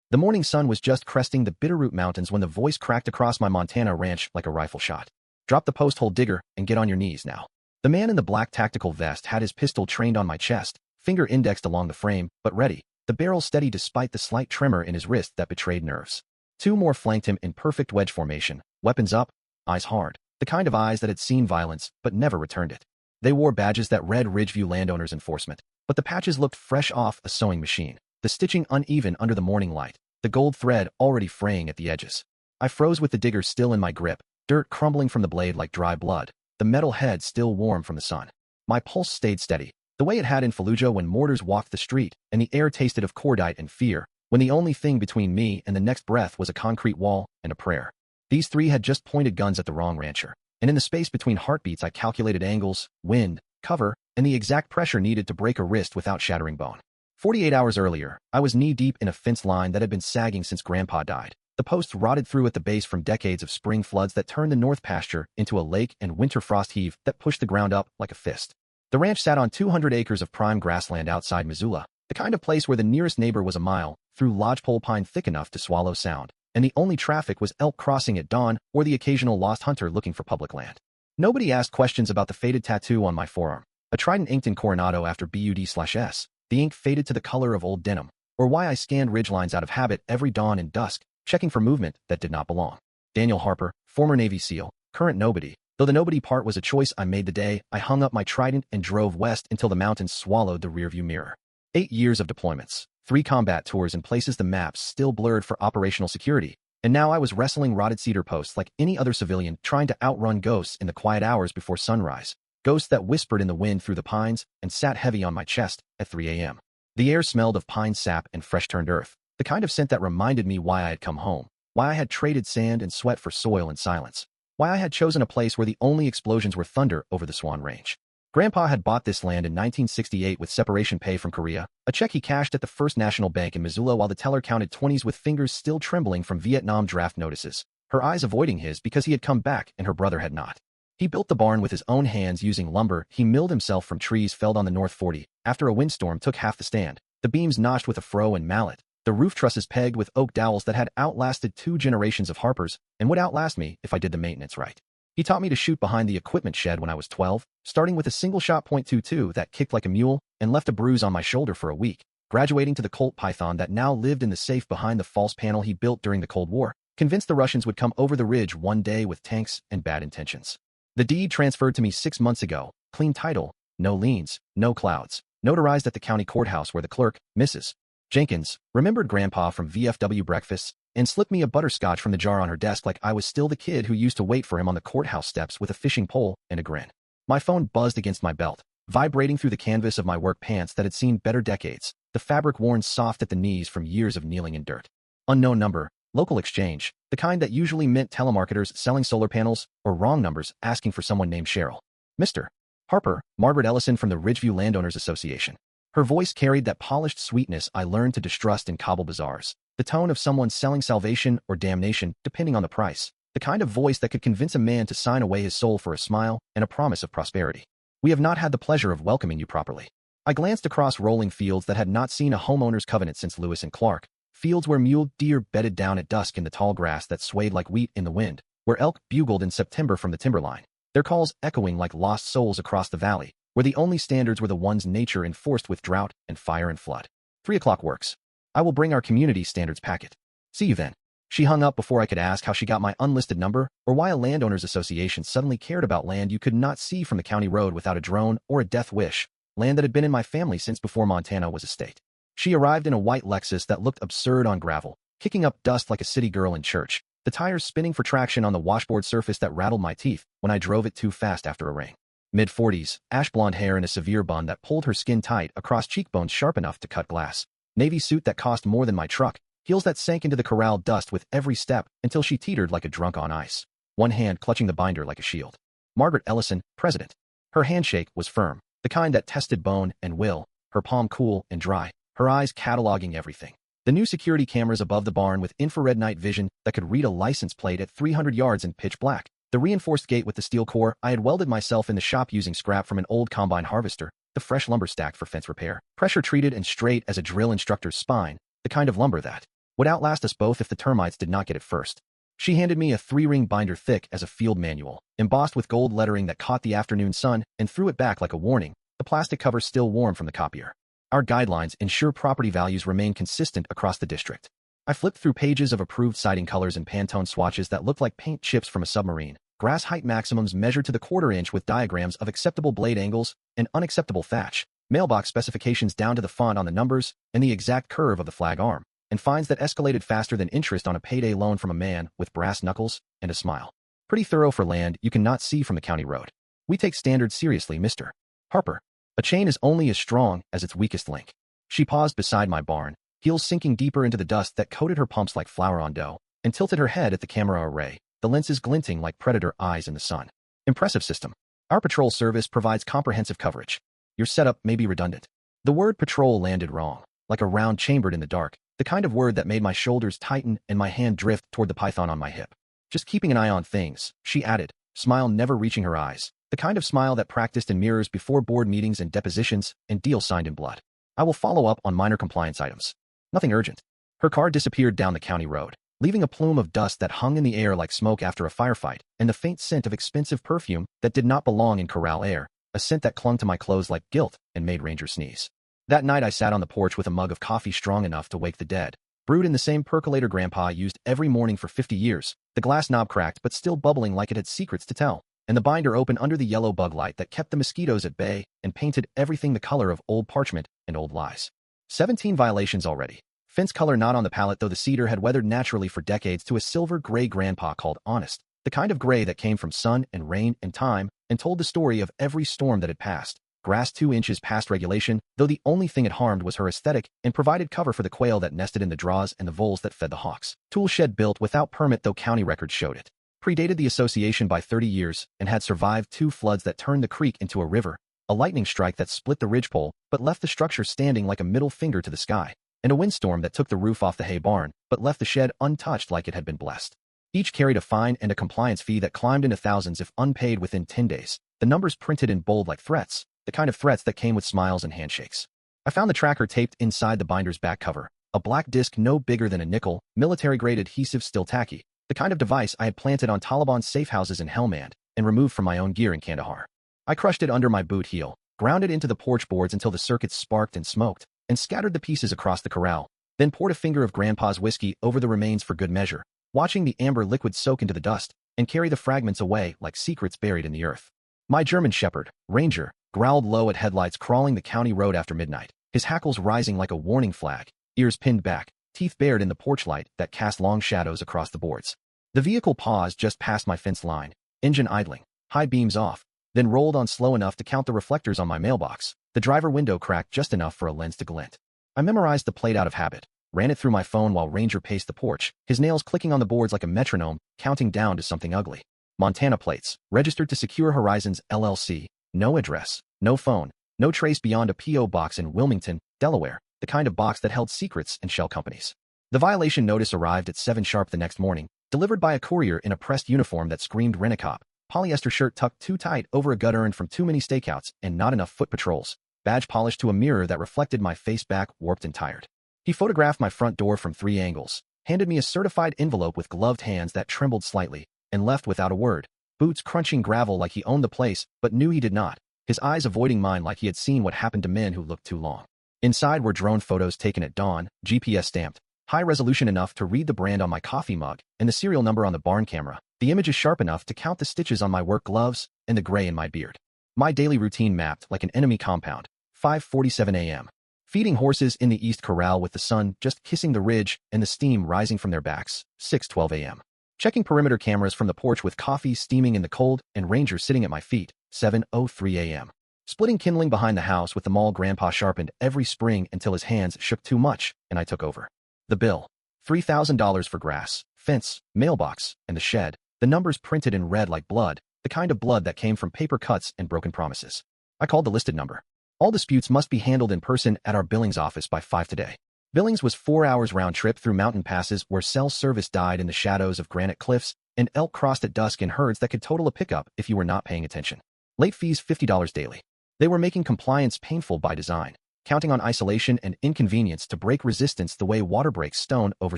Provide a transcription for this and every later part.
The morning sun was just cresting the Bitterroot Mountains when the voice cracked across my Montana ranch like a rifle shot. "Drop the post hole digger and get on your knees now." The man in the black tactical vest had his pistol trained on my chest, finger indexed along the frame, but ready, the barrel steady despite the slight tremor in his wrist that betrayed nerves. Two more flanked him in perfect wedge formation, weapons up, eyes hard, the kind of eyes that had seen violence but never returned it. They wore badges that read Ridgeview Landowners Enforcement, but the patches looked fresh off a sewing machine, the stitching uneven under the morning light, the gold thread already fraying at the edges. I froze with the digger still in my grip, dirt crumbling from the blade like dry blood, the metal head still warm from the sun. My pulse stayed steady, the way it had in Fallujah when mortars walked the street and the air tasted of cordite and fear, when the only thing between me and the next breath was a concrete wall and a prayer. These three had just pointed guns at the wrong rancher, and in the space between heartbeats I calculated angles, wind, cover, and the exact pressure needed to break a wrist without shattering bone. 48 hours earlier, I was knee-deep in a fence line that had been sagging since Grandpa died. The posts rotted through at the base from decades of spring floods that turned the north pasture into a lake and winter frost heave that pushed the ground up like a fist. The ranch sat on 200 acres of prime grassland outside Missoula, the kind of place where the nearest neighbor was a mile through lodgepole pine thick enough to swallow sound, and the only traffic was elk crossing at dawn or the occasional lost hunter looking for public land. Nobody asked questions about the faded tattoo on my forearm, a trident inked in Coronado after BUD/S, the ink faded to the color of old denim, or why I scanned ridgelines out of habit every dawn and dusk, checking for movement that did not belong. Daniel Harper, former Navy SEAL, current nobody. Though the nobody part was a choice I made the day I hung up my trident and drove west until the mountains swallowed the rearview mirror. 8 years of deployments, 3 combat tours in places the maps still blurred for operational security, and now I was wrestling rotted cedar posts like any other civilian trying to outrun ghosts in the quiet hours before sunrise, ghosts that whispered in the wind through the pines and sat heavy on my chest at 3 a.m. The air smelled of pine sap and fresh-turned earth, the kind of scent that reminded me why I had come home, why I had traded sand and sweat for soil and silence, why I had chosen a place where the only explosions were thunder over the Swan Range. Grandpa had bought this land in 1968 with separation pay from Korea, a check he cashed at the First National Bank in Missoula while the teller counted 20s with fingers still trembling from Vietnam draft notices, her eyes avoiding his because he had come back and her brother had not. He built the barn with his own hands using lumber he milled himself from trees felled on the North 40 after a windstorm took half the stand, the beams notched with a froe and mallet, the roof trusses pegged with oak dowels that had outlasted 2 generations of Harpers and would outlast me if I did the maintenance right. He taught me to shoot behind the equipment shed when I was 12, starting with a single-shot .22 that kicked like a mule and left a bruise on my shoulder for a week, graduating to the Colt Python that now lived in the safe behind the false panel he built during the Cold War, convinced the Russians would come over the ridge one day with tanks and bad intentions. The deed transferred to me 6 months ago, clean title, no liens, no clouds, notarized at the county courthouse where the clerk, Mrs. Jenkins, remembered Grandpa from VFW breakfasts and slipped me a butterscotch from the jar on her desk like I was still the kid who used to wait for him on the courthouse steps with a fishing pole and a grin. My phone buzzed against my belt, vibrating through the canvas of my work pants that had seen better decades, the fabric worn soft at the knees from years of kneeling in dirt. Unknown number, local exchange, the kind that usually meant telemarketers selling solar panels or wrong numbers asking for someone named Cheryl. Mr. Harper, Margaret Ellison from the Ridgeview Landowners Association. Her voice carried that polished sweetness I learned to distrust in Kabul bazaars, the tone of someone selling salvation or damnation depending on the price, the kind of voice that could convince a man to sign away his soul for a smile and a promise of prosperity. "We have not had the pleasure of welcoming you properly." I glanced across rolling fields that had not seen a homeowner's covenant since Lewis and Clark, fields where mule deer bedded down at dusk in the tall grass that swayed like wheat in the wind, where elk bugled in September from the timberline, their calls echoing like lost souls across the valley, where the only standards were the ones nature enforced with drought and fire and flood. 3 o'clock works. I will bring our community standards packet. See you then. She hung up before I could ask how she got my unlisted number or why a landowners association suddenly cared about land you could not see from the county road without a drone or a death wish, land that had been in my family since before Montana was a state. She arrived in a white Lexus that looked absurd on gravel, kicking up dust like a city girl in church, the tires spinning for traction on the washboard surface that rattled my teeth when I drove it too fast after a rain. Mid-40s, ash blonde hair in a severe bun that pulled her skin tight across cheekbones sharp enough to cut glass. Navy suit that cost more than my truck, heels that sank into the corral dust with every step until she teetered like a drunk on ice, one hand clutching the binder like a shield. Margaret Ellison, president. Her handshake was firm, the kind that tested bone and will, her palm cool and dry, her eyes cataloging everything. The new security cameras above the barn with infrared night vision that could read a license plate at 300 yards in pitch black. The reinforced gate with the steel core I had welded myself in the shop using scrap from an old combine harvester, the fresh lumber stacked for fence repair, pressure treated and straight as a drill instructor's spine, the kind of lumber that would outlast us both if the termites did not get it first. She handed me a 3-ring binder thick as a field manual, embossed with gold lettering that caught the afternoon sun, and threw it back like a warning, the plastic cover still warm from the copier. Our guidelines ensure property values remain consistent across the district. I flipped through pages of approved siding colors and Pantone swatches that looked like paint chips from a submarine, grass height maximums measured to the quarter-inch with diagrams of acceptable blade angles and unacceptable thatch, mailbox specifications down to the font on the numbers and the exact curve of the flag arm, and fines that escalated faster than interest on a payday loan from a man with brass knuckles and a smile. Pretty thorough for land you cannot see from the county road. We take standards seriously, Mr. Harper. A chain is only as strong as its weakest link. She paused beside my barn, heels sinking deeper into the dust that coated her pumps like flour on dough, and tilted her head at the camera array, the lenses glinting like predator eyes in the sun. Impressive system. Our patrol service provides comprehensive coverage. Your setup may be redundant. The word patrol landed wrong, like a round chambered in the dark, the kind of word that made my shoulders tighten and my hand drift toward the python on my hip. Just keeping an eye on things, she added, smile never reaching her eyes, the kind of smile that practiced in mirrors before board meetings and depositions and deals signed in blood. I will follow up on minor compliance items. Nothing urgent. Her car disappeared down the county road, leaving a plume of dust that hung in the air like smoke after a firefight, and the faint scent of expensive perfume that did not belong in corral air, a scent that clung to my clothes like guilt and made Ranger sneeze. That night I sat on the porch with a mug of coffee strong enough to wake the dead, brewed in the same percolator Grandpa used every morning for 50 years, the glass knob cracked but still bubbling like it had secrets to tell, and the binder open under the yellow bug light that kept the mosquitoes at bay and painted everything the color of old parchment and old lies. 17 violations already. Fence color not on the palette, though the cedar had weathered naturally for decades to a silver-gray Grandpa called honest, the kind of gray that came from sun and rain and time and told the story of every storm that had passed. Grass 2 inches past regulation, though the only thing it harmed was her aesthetic and provided cover for the quail that nested in the draws and the voles that fed the hawks. Tool shed built without permit, though county records showed it. Predated the association by 30 years and had survived 2 floods that turned the creek into a river, a lightning strike that split the ridgepole but left the structure standing like a middle finger to the sky, and a windstorm that took the roof off the hay barn but left the shed untouched like it had been blessed. Each carried a fine and a compliance fee that climbed into thousands if unpaid within 10 days, the numbers printed in bold like threats, the kind of threats that came with smiles and handshakes. I found the tracker taped inside the binder's back cover, a black disc no bigger than a nickel, military-grade adhesive still tacky, the kind of device I had planted on Taliban safe houses in Helmand and removed from my own gear in Kandahar. I crushed it under my boot heel, ground it into the porch boards until the circuits sparked and smoked, and scattered the pieces across the corral, then poured a finger of Grandpa's whiskey over the remains for good measure, watching the amber liquid soak into the dust and carry the fragments away like secrets buried in the earth. My German shepherd, Ranger, growled low at headlights crawling the county road after midnight, his hackles rising like a warning flag, ears pinned back, teeth bared in the porch light that cast long shadows across the boards. The vehicle paused just past my fence line, engine idling, high beams off, then rolled on slow enough to count the reflectors on my mailbox, the driver window cracked just enough for a lens to glint. I memorized the plate out of habit, ran it through my phone while Ranger paced the porch, his nails clicking on the boards like a metronome, counting down to something ugly. Montana plates, registered to Secure Horizons LLC, no address, no phone, no trace beyond a P.O. box in Wilmington, Delaware, the kind of box that held secrets and shell companies. The violation notice arrived at 7 sharp the next morning, delivered by a courier in a pressed uniform that screamed rent-a-cop, polyester shirt tucked too tight over a gut earned from too many stakeouts and not enough foot patrols, badge polished to a mirror that reflected my face back warped and tired. He photographed my front door from 3 angles, handed me a certified envelope with gloved hands that trembled slightly, and left without a word, boots crunching gravel like he owned the place but knew he did not, his eyes avoiding mine like he had seen what happened to men who looked too long. Inside were drone photos taken at dawn, GPS stamped, high resolution enough to read the brand on my coffee mug and the serial number on the barn camera, the images sharp enough to count the stitches on my work gloves and the gray in my beard. My daily routine mapped like an enemy compound, 5:47 a.m. Feeding horses in the east corral with the sun just kissing the ridge and the steam rising from their backs, 6:12 a.m. Checking perimeter cameras from the porch with coffee steaming in the cold and Ranger sitting at my feet, 7:03 a.m. Splitting kindling behind the house with the maul Grandpa sharpened every spring until his hands shook too much and I took over. The bill, $3,000 for grass, fence, mailbox, and the shed, the numbers printed in red like blood, the kind of blood that came from paper cuts and broken promises. I called the listed number. All disputes must be handled in person at our Billings office by 5 today. Billings was 4 hours round trip through mountain passes where cell service died in the shadows of granite cliffs and elk crossed at dusk in herds that could total a pickup if you were not paying attention. Late fees $50 daily. They were making compliance painful by design. counting on isolation and inconvenience to break resistance the way water breaks stone over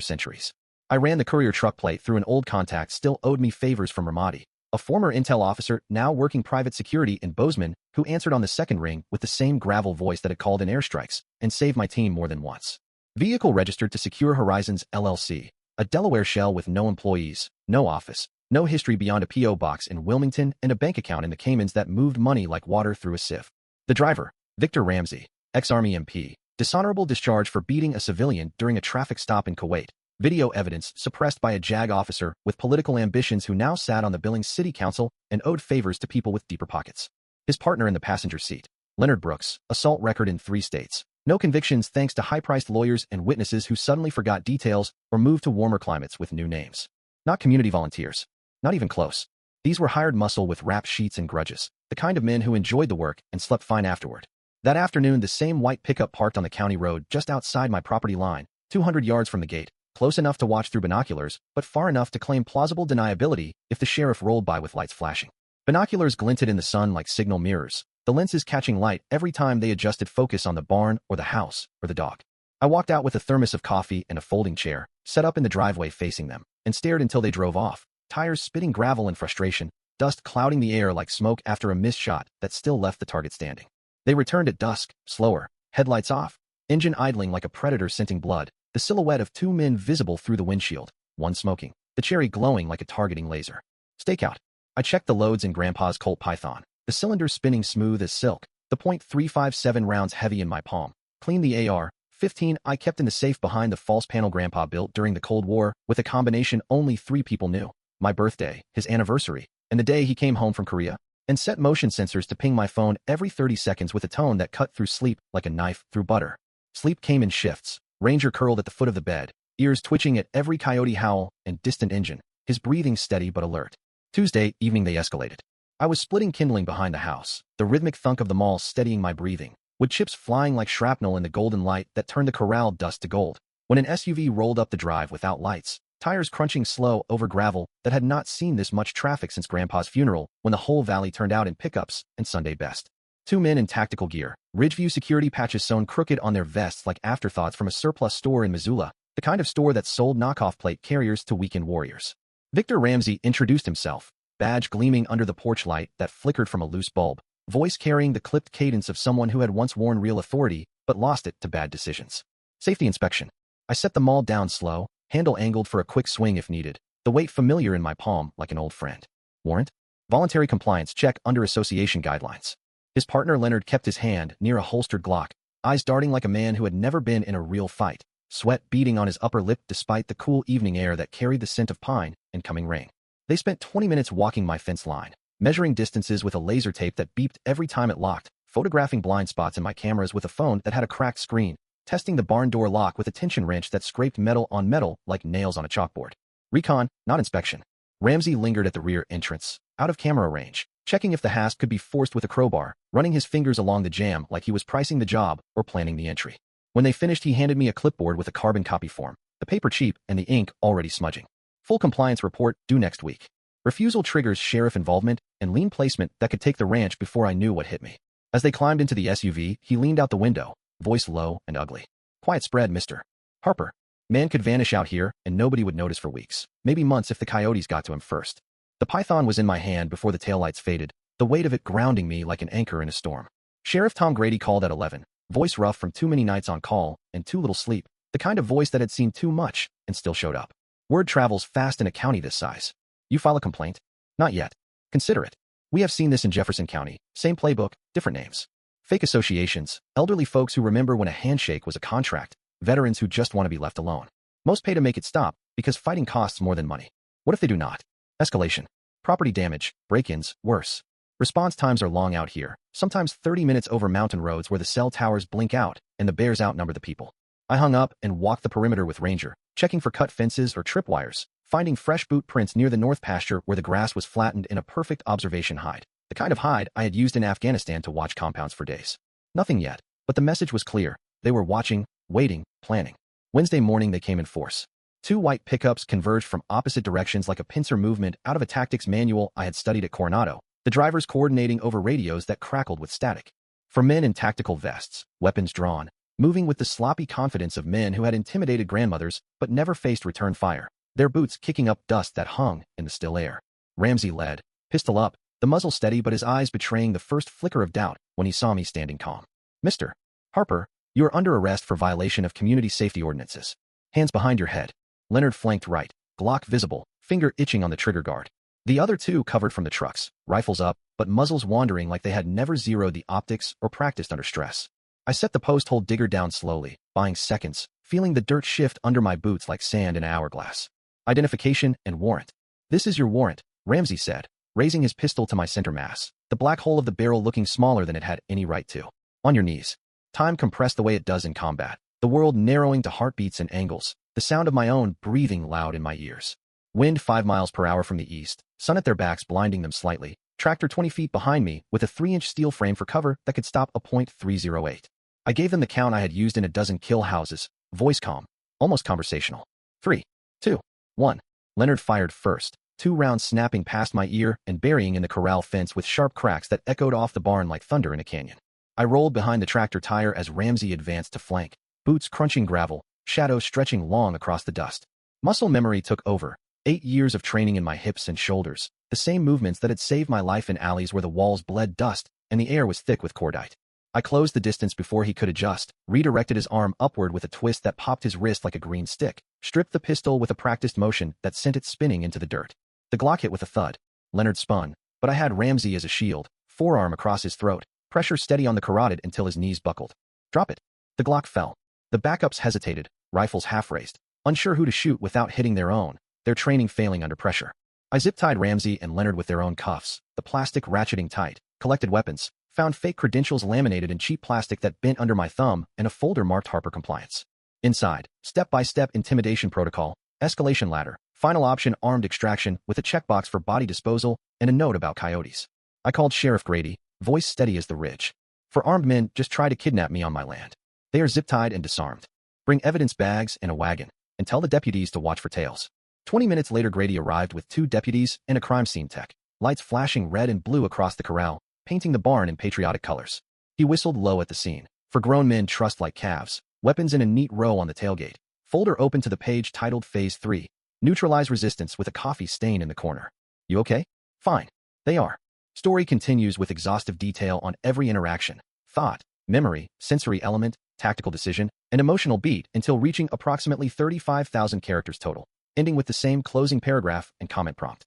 centuries. I ran the courier truck plate through an old contact still owed me favors from Ramadi, a former intel officer now working private security in Bozeman who answered on the second ring with the same gravel voice that had called in airstrikes and saved my team more than once. Vehicle registered to Secure Horizons LLC, a Delaware shell with no employees, no office, no history beyond a P.O. box in Wilmington and a bank account in the Caymans that moved money like water through a sieve. The driver, Victor Ramsey, ex-Army MP, dishonorable discharge for beating a civilian during a traffic stop in Kuwait. Video evidence suppressed by a JAG officer with political ambitions who now sat on the Billings City Council and owed favors to people with deeper pockets. His partner in the passenger seat, Leonard Brooks, assault record in 3 states. No convictions thanks to high-priced lawyers and witnesses who suddenly forgot details or moved to warmer climates with new names. Not community volunteers. Not even close. These were hired muscle with rap sheets and grudges, the kind of men who enjoyed the work and slept fine afterward. That afternoon, the same white pickup parked on the county road just outside my property line, 200 yards from the gate, close enough to watch through binoculars, but far enough to claim plausible deniability if the sheriff rolled by with lights flashing. Binoculars glinted in the sun like signal mirrors, the lenses catching light every time they adjusted focus on the barn or the house or the dog. I walked out with a thermos of coffee and a folding chair, set up in the driveway facing them, and stared until they drove off, tires spitting gravel in frustration, dust clouding the air like smoke after a missed shot that still left the target standing. They returned at dusk, slower, headlights off, engine idling like a predator scenting blood, the silhouette of 2 men visible through the windshield, one smoking, the cherry glowing like a targeting laser. Stakeout. I checked the loads in Grandpa's Colt Python, the cylinder spinning smooth as silk, the .357 rounds heavy in my palm. Cleaned the AR-15 I kept in the safe behind the false panel Grandpa built during the Cold War with a combination only 3 people knew. My birthday, his anniversary, and the day he came home from Korea, and set motion sensors to ping my phone every 30 seconds with a tone that cut through sleep like a knife through butter. Sleep came in shifts. Ranger curled at the foot of the bed, ears twitching at every coyote howl and distant engine, his breathing steady but alert. Tuesday evening they escalated. I was splitting kindling behind the house, the rhythmic thunk of the mall steadying my breathing, wood chips flying like shrapnel in the golden light that turned the corral dust to gold, when an SUV rolled up the drive without lights, tires crunching slow over gravel that had not seen this much traffic since Grandpa's funeral when the whole valley turned out in pickups and Sunday best. 2 men in tactical gear, Ridgeview security patches sewn crooked on their vests like afterthoughts from a surplus store in Missoula, the kind of store that sold knockoff plate carriers to weekend warriors. Victor Ramsey introduced himself, badge gleaming under the porch light that flickered from a loose bulb, voice carrying the clipped cadence of someone who had once worn real authority but lost it to bad decisions. Safety inspection. I set the maul down slow, handle angled for a quick swing if needed, the weight familiar in my palm like an old friend. Warrant? Voluntary compliance check under association guidelines. His partner Leonard kept his hand near a holstered Glock, eyes darting like a man who had never been in a real fight, sweat beading on his upper lip despite the cool evening air that carried the scent of pine and coming rain. They spent 20 minutes walking my fence line, measuring distances with a laser tape that beeped every time it locked, photographing blind spots in my cameras with a phone that had a cracked screen, testing the barn door lock with a tension wrench that scraped metal on metal like nails on a chalkboard. Recon, not inspection. Ramsey lingered at the rear entrance, out of camera range, checking if the hasp could be forced with a crowbar, running his fingers along the jamb like he was pricing the job or planning the entry. When they finished, he handed me a clipboard with a carbon copy form, the paper cheap and the ink already smudging. Full compliance report due next week. Refusal triggers sheriff involvement and lien placement that could take the ranch before I knew what hit me. As they climbed into the SUV, he leaned out the window, voice low and ugly. Quiet spread, Mr. Harper. Man could vanish out here and nobody would notice for weeks, maybe months if the coyotes got to him first. The Python was in my hand before the taillights faded, the weight of it grounding me like an anchor in a storm. Sheriff Tom Grady called at 11, voice rough from too many nights on call and too little sleep, the kind of voice that had seen too much and still showed up. Word travels fast in a county this size. You file a complaint? Not yet. Consider it. We have seen this in Jefferson County, same playbook, different names. Fake associations, elderly folks who remember when a handshake was a contract, veterans who just want to be left alone. Most pay to make it stop because fighting costs more than money. What if they do not? Escalation. Property damage, break-ins, worse. Response times are long out here, sometimes 30 minutes over mountain roads where the cell towers blink out and the bears outnumber the people. I hung up and walked the perimeter with Ranger, checking for cut fences or tripwires, finding fresh boot prints near the north pasture where the grass was flattened in a perfect observation hide, the kind of hide I had used in Afghanistan to watch compounds for days. Nothing yet, but the message was clear. They were watching, waiting, planning. Wednesday morning they came in force. 2 white pickups converged from opposite directions like a pincer movement out of a tactics manual I had studied at Coronado, the drivers coordinating over radios that crackled with static. For men in tactical vests, weapons drawn, moving with the sloppy confidence of men who had intimidated grandmothers but never faced return fire, their boots kicking up dust that hung in the still air. Ramsey led, pistol up, the muzzle steady but his eyes betraying the first flicker of doubt when he saw me standing calm. "Mr. Harper, you are under arrest for violation of community safety ordinances. Hands behind your head." Leonard flanked right, Glock visible, finger itching on the trigger guard. The other two covered from the trucks, rifles up, but muzzles wandering like they had never zeroed the optics or practiced under stress. I set the post-hole digger down slowly, buying seconds, feeling the dirt shift under my boots like sand in an hourglass. "Identification and warrant." "This is your warrant," Ramsey said, raising his pistol to my center mass, the black hole of the barrel looking smaller than it had any right to. "On your knees." Time compressed the way it does in combat, the world narrowing to heartbeats and angles, the sound of my own breathing loud in my ears. Wind 5 miles per hour from the east, sun at their backs blinding them slightly, tractor 20 feet behind me with a 3-inch steel frame for cover that could stop a .308. I gave them the count I had used in a dozen kill houses, voice calm, almost conversational. 3, 2, 1. Leonard fired first, 2 rounds snapping past my ear and burying in the corral fence with sharp cracks that echoed off the barn like thunder in a canyon. I rolled behind the tractor tire as Ramsey advanced to flank, boots crunching gravel, shadows stretching long across the dust. Muscle memory took over, 8 years of training in my hips and shoulders, the same movements that had saved my life in alleys where the walls bled dust and the air was thick with cordite. I closed the distance before he could adjust, redirected his arm upward with a twist that popped his wrist like a green stick, stripped the pistol with a practiced motion that sent it spinning into the dirt. The Glock hit with a thud. Leonard spun, but I had Ramsey as a shield, forearm across his throat, pressure steady on the carotid until his knees buckled. "Drop it." The Glock fell. The backups hesitated, rifles half-raised, unsure who to shoot without hitting their own, their training failing under pressure. I zip-tied Ramsey and Leonard with their own cuffs, the plastic ratcheting tight, collected weapons, found fake credentials laminated in cheap plastic that bent under my thumb and a folder marked Harper Compliance. Inside, step-by-step intimidation protocol, escalation ladder, final option armed extraction with a checkbox for body disposal and a note about coyotes. I called Sheriff Grady, voice steady as the ridge. "For armed men, just try to kidnap me on my land. They are zip-tied and disarmed. Bring evidence bags and a wagon, and tell the deputies to watch for tails." 20 minutes later Grady arrived with 2 deputies and a crime scene tech, lights flashing red and blue across the corral, painting the barn in patriotic colors. He whistled low at the scene. "For grown men trussed like calves, weapons in a neat row on the tailgate. Folder open to the page titled Phase 3, Neutralize Resistance with a coffee stain in the corner. You okay?" "Fine." They are. Story continues with exhaustive detail on every interaction, thought, memory, sensory element, tactical decision, and emotional beat until reaching approximately 35,000 characters total, ending with the same closing paragraph and comment prompt.